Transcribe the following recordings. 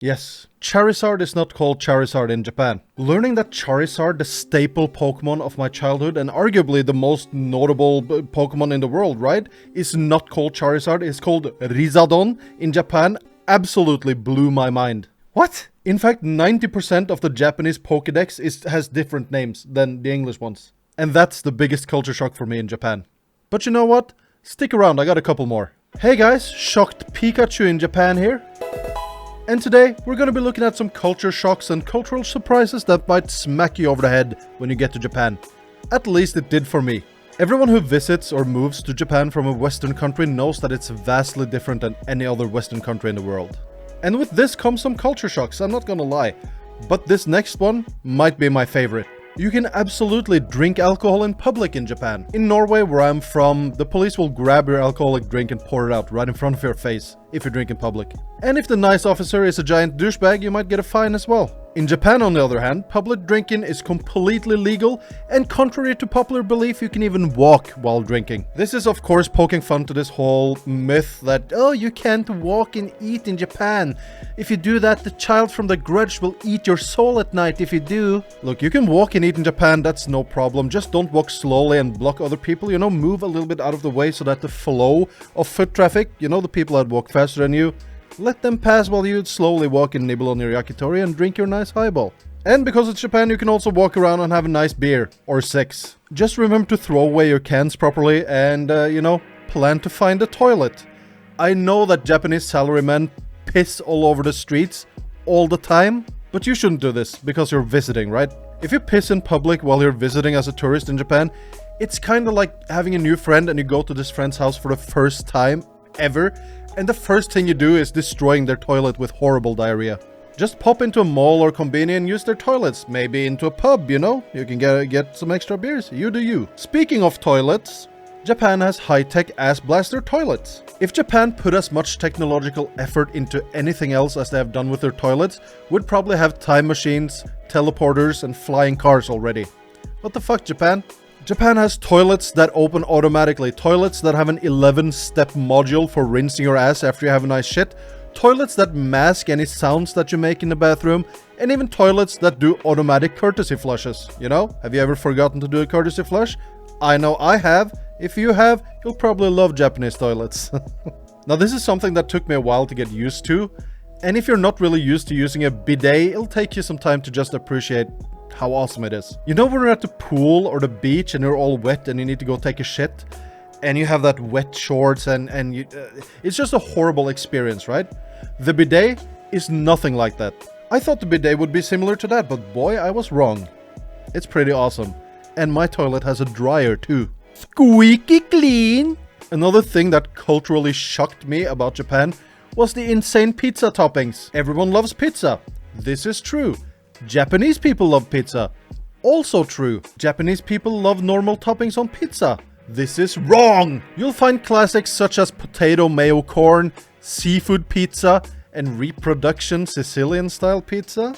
Yes, Charizard is not called Charizard in Japan. Learning that Charizard, the staple Pokemon of my childhood and arguably the most notable Pokemon in the world, right, is not called Charizard, it's called Rizadon in Japan, absolutely blew my mind. What? In fact, 90% of the Japanese Pokédex has different names than the English ones. And that's the biggest culture shock for me in Japan. But you know what? Stick around, I got a couple more. Hey guys, Shocked Pikachu in Japan here. And today, we're gonna be looking at some culture shocks and cultural surprises that might smack you over the head when you get to Japan. At least it did for me. Everyone who visits or moves to Japan from a Western country knows that it's vastly different than any other Western country in the world. And with this comes some culture shocks, I'm not gonna lie. But this next one might be my favorite. You can absolutely drink alcohol in public in Japan. In Norway, where I'm from, the police will grab your alcoholic drink and pour it out right in front of your face if you drink in public. And if the nice officer is a giant douchebag, you might get a fine as well. In Japan, on the other hand, public drinking is completely legal, and contrary to popular belief, you can even walk while drinking. This is of course poking fun to this whole myth that, oh, you can't walk and eat in Japan. If you do that, the child from the Grudge will eat your soul at night if you do. Look, you can walk and eat in Japan, that's no problem. Just don't walk slowly and block other people, you know, move a little bit out of the way so that the flow of foot traffic, you know, the people that walk faster than you, let them pass while you slowly walk and nibble on your yakitori and drink your nice highball. And because it's Japan, you can also walk around and have a nice beer. Or 6. Just remember to throw away your cans properly and, plan to find a toilet. I know that Japanese salarymen piss all over the streets all the time, but you shouldn't do this because you're visiting, right? If you piss in public while you're visiting as a tourist in Japan, it's kind of like having a new friend and you go to this friend's house for the first time ever, and the first thing you do is destroying their toilet with horrible diarrhea. Just pop into a mall or convenience and use their toilets. Maybe into a pub, you know? You can get some extra beers. You do you. Speaking of toilets, Japan has high-tech ass blaster toilets. If Japan put as much technological effort into anything else as they have done with their toilets, we'd probably have time machines, teleporters, and flying cars already. What the fuck, Japan? Japan has toilets that open automatically, toilets that have an 11-step module for rinsing your ass after you have a nice shit, toilets that mask any sounds that you make in the bathroom, and even toilets that do automatic courtesy flushes. You know, have you ever forgotten to do a courtesy flush? I know I have. If you have, you'll probably love Japanese toilets. Now this is something that took me a while to get used to, and if you're not really used to using a bidet, it'll take you some time to just appreciate how awesome it is. You know when you're at the pool or the beach and you're all wet and you need to go take a shit, and you have that wet shorts and you, it's just a horrible experience, right? The bidet is nothing like that. I thought the bidet would be similar to that, but boy, I was wrong. It's pretty awesome. And my toilet has a dryer too. Squeaky clean! Another thing that culturally shocked me about Japan was the insane pizza toppings. Everyone loves pizza. This is true. Japanese people love pizza. Also true. Japanese people love normal toppings on pizza. This is wrong. You'll find classics such as potato mayo corn, seafood pizza, and reproduction Sicilian style pizza.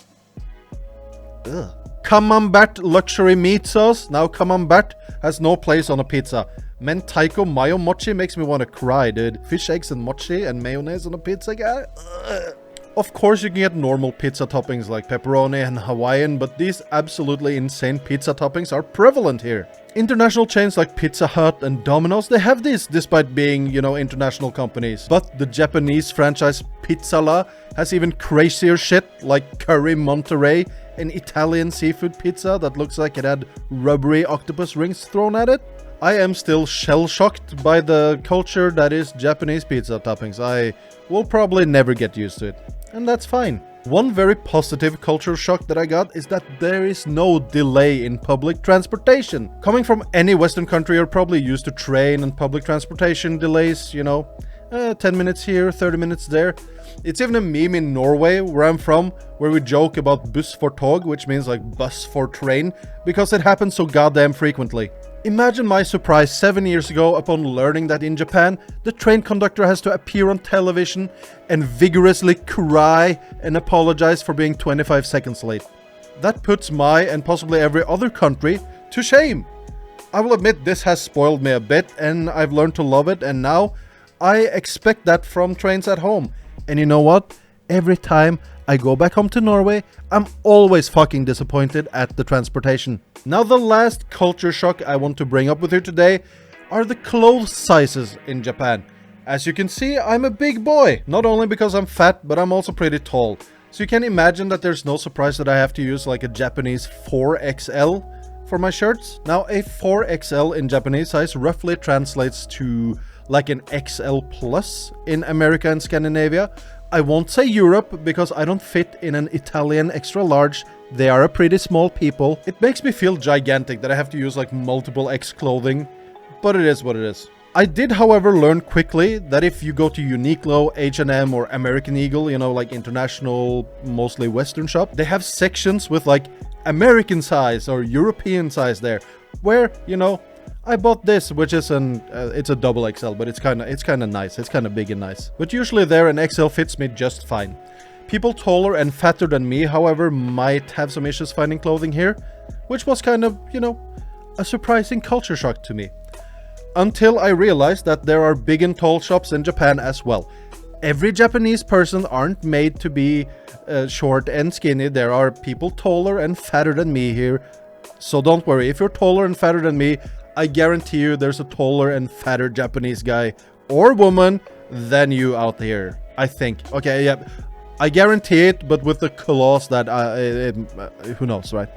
Ugh. Camembert luxury meat sauce. Now Camembert has no place on a pizza. Mentaiko mayo mochi makes me want to cry, dude. Fish eggs and mochi and mayonnaise on a pizza, guy. Ugh. Of course you can get normal pizza toppings like pepperoni and Hawaiian, but these absolutely insane pizza toppings are prevalent here. International chains like Pizza Hut and Domino's, they have these despite being, you know, international companies. But the Japanese franchise Pizzala has even crazier shit like curry Monterey, an Italian seafood pizza that looks like it had rubbery octopus rings thrown at it. I am still shell-shocked by the culture that is Japanese pizza toppings. I will probably never get used to it. And that's fine. One very positive cultural shock that I got is that there is no delay in public transportation. Coming from any Western country, you're probably used to train and public transportation delays, you know, 10 minutes here, 30 minutes there. It's even a meme in Norway, where I'm from, where we joke about buss for tog, which means like bus for train, because it happens so goddamn frequently. Imagine my surprise 7 years ago upon learning that in Japan, the train conductor has to appear on television and vigorously cry and apologize for being 25 seconds late. That puts my and possibly every other country to shame. I will admit this has spoiled me a bit and I've learned to love it, and now I expect that from trains at home. And you know what? Every time I go back home to Norway, I'm always fucking disappointed at the transportation. Now the last culture shock I want to bring up with you today are the clothes sizes in Japan. As you can see, I'm a big boy, not only because I'm fat, but I'm also pretty tall. So you can imagine that there's no surprise that I have to use like a Japanese 4XL for my shirts. Now a 4XL in Japanese size roughly translates to like an XL plus in America and Scandinavia. I won't say Europe because I don't fit in an Italian extra large. They are a pretty small people. It makes me feel gigantic that I have to use like multiple X clothing, but it is what it is. I did, however, learn quickly that if you go to Uniqlo, H&M or American Eagle, you know, like international, mostly Western shop, they have sections with like American size or European size there, where, you know, I bought this, which is it's a double XL, but it's kind of nice. It's kind of big and nice. But usually there an XL fits me just fine. People taller and fatter than me, however, might have some issues finding clothing here, which was kind of, you know, a surprising culture shock to me. Until I realized that there are big and tall shops in Japan as well. Every Japanese person aren't made to be short and skinny. There are people taller and fatter than me here. So don't worry, if you're taller and fatter than me, I guarantee you there's a taller and fatter Japanese guy or woman than you out here. I think. Okay, yeah. I guarantee it, but with the clause that who knows, right?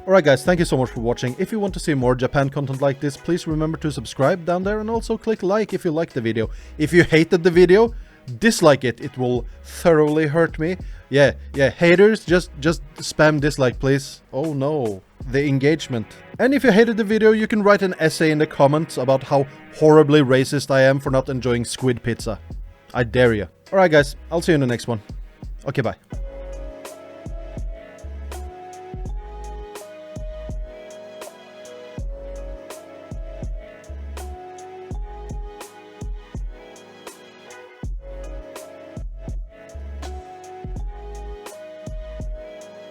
Alright guys, thank you so much for watching. If you want to see more Japan content like this, please remember to subscribe down there and also click like if you liked the video. If you hated the video, dislike it. It will thoroughly hurt me. Yeah, haters, just spam dislike, please. Oh no, the engagement. And if you hated the video, you can write an essay in the comments about how horribly racist I am for not enjoying squid pizza. I dare you. Alright guys, I'll see you in the next one. Okay, bye.